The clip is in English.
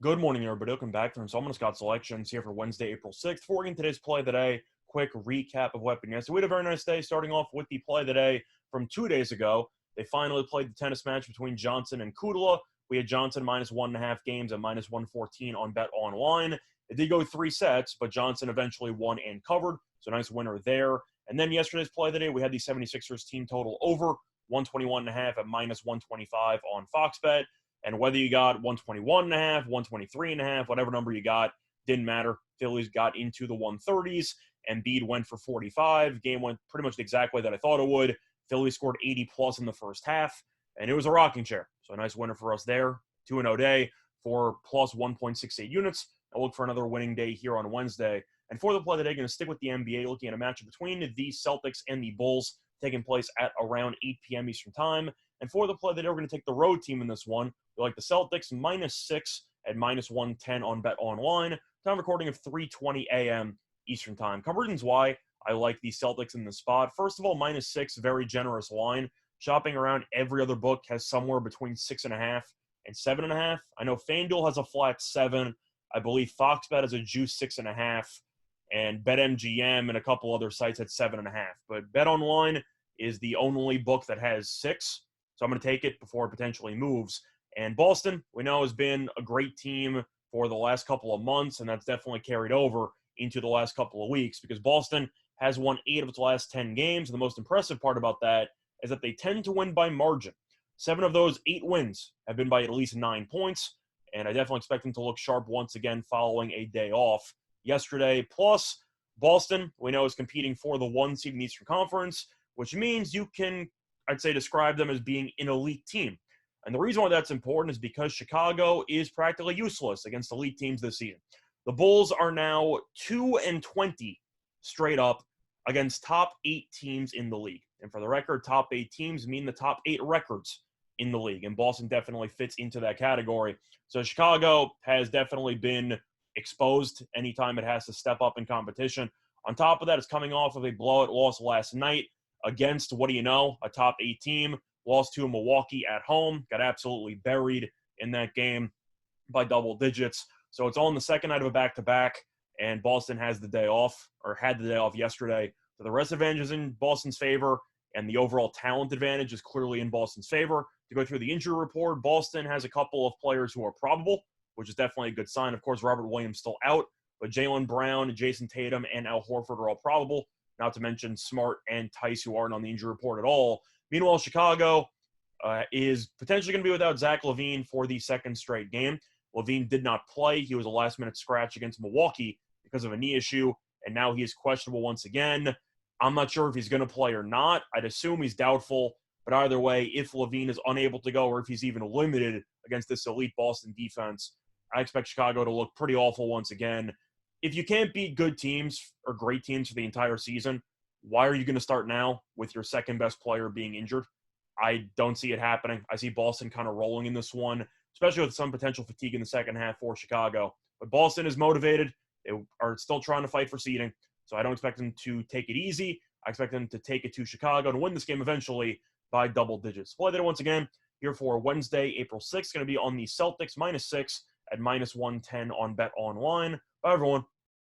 Good morning, everybody. Welcome back to Installment of Scott Selections here for Wednesday, April 6th. Before we get into today's play of the day, quick recap of what happened yesterday. We had a very nice day, starting off with the play of the day from 2 days ago. They finally played the tennis match between Johnson and Kudla. We had Johnson minus 1.5 games at minus 114 on Bet Online. It did go 3 sets, but Johnson eventually won and covered, so nice winner there. And then yesterday's play of the day, we had the 76ers team total over 121.5 at minus 125 on Fox Bet. And whether you got 121.5, 123.5, whatever number you got, didn't matter. Phillies got into the 130s. Embiid went for 45. Game went pretty much the exact way that I thought it would. Phillies scored 80 plus in the first half, and it was a rocking chair. So a nice winner for us there. 2-0 day for plus 1.68 units. I'll look for another winning day here on Wednesday. And for the play today, going to stick with the NBA, looking at a matchup between the Celtics and the Bulls, taking place at around 8 p.m. Eastern Time. And for the play today, we're going to take the road team in this one. We like the Celtics -6 at minus 110 on Bet Online. Time recording of 3:20 a.m. Eastern Time. Couple reasons why I like the Celtics in this spot. First of all, -6, very generous line. Shopping around every other book has somewhere between 6.5 and 7.5. I know FanDuel has a flat 7. I believe Fox Bet has a juice 6.5. And BetMGM and a couple other sites at 7.5. But Bet Online is the only book that has 6. So I'm going to take it before it potentially moves. And Boston, we know, has been a great team for the last couple of months, and that's definitely carried over into the last couple of weeks because Boston has won 8 of its last 10 games. And the most impressive part about that is that they tend to win by margin. 7 of those 8 wins have been by at least 9 points, and I definitely expect them to look sharp once again following a day off yesterday. Plus, Boston, we know, is competing for the 1 seed in the Eastern Conference, which means you can, I'd say, describe them as being an elite team. And the reason why that's important is because Chicago is practically useless against elite teams this season. The Bulls are now 2-20 straight up against top 8 teams in the league. And for the record, top 8 teams mean the top 8 records in the league. And Boston definitely fits into that category. So Chicago has definitely been exposed anytime it has to step up in competition. On top of that, it's coming off of a blowout loss last night against, what do you know, a top 8 team. Lost to Milwaukee at home, got absolutely buried in that game by double digits. So it's all in the second night of a back-to-back, and Boston has the day off, or had the day off yesterday. So the rest advantage is in Boston's favor, and the overall talent advantage is clearly in Boston's favor. To go through the injury report, Boston has a couple of players who are probable, which is definitely a good sign. Of course, Robert Williams still out, but Jaylen Brown, Jason Tatum, and Al Horford are all probable, not to mention Smart and Tice, who aren't on the injury report at all. Meanwhile, Chicago is potentially going to be without Zach LaVine for the second straight game. LaVine did not play. He was a last-minute scratch against Milwaukee because of a knee issue, and now he is questionable once again. I'm not sure if he's going to play or not. I'd assume he's doubtful, but either way, if LaVine is unable to go or if he's even limited against this elite Boston defense, I expect Chicago to look pretty awful once again. If you can't beat good teams or great teams for the entire season, why are you going to start now with your second-best player being injured? I don't see it happening. I see Boston kind of rolling in this one, especially with some potential fatigue in the second half for Chicago. But Boston is motivated. They are still trying to fight for seeding, so I don't expect them to take it easy. I expect them to take it to Chicago and win this game eventually by double digits. Play that once again here for Wednesday, April 6th. Going to be on the Celtics -6 at minus 110 on Bet Online. Bye, everyone.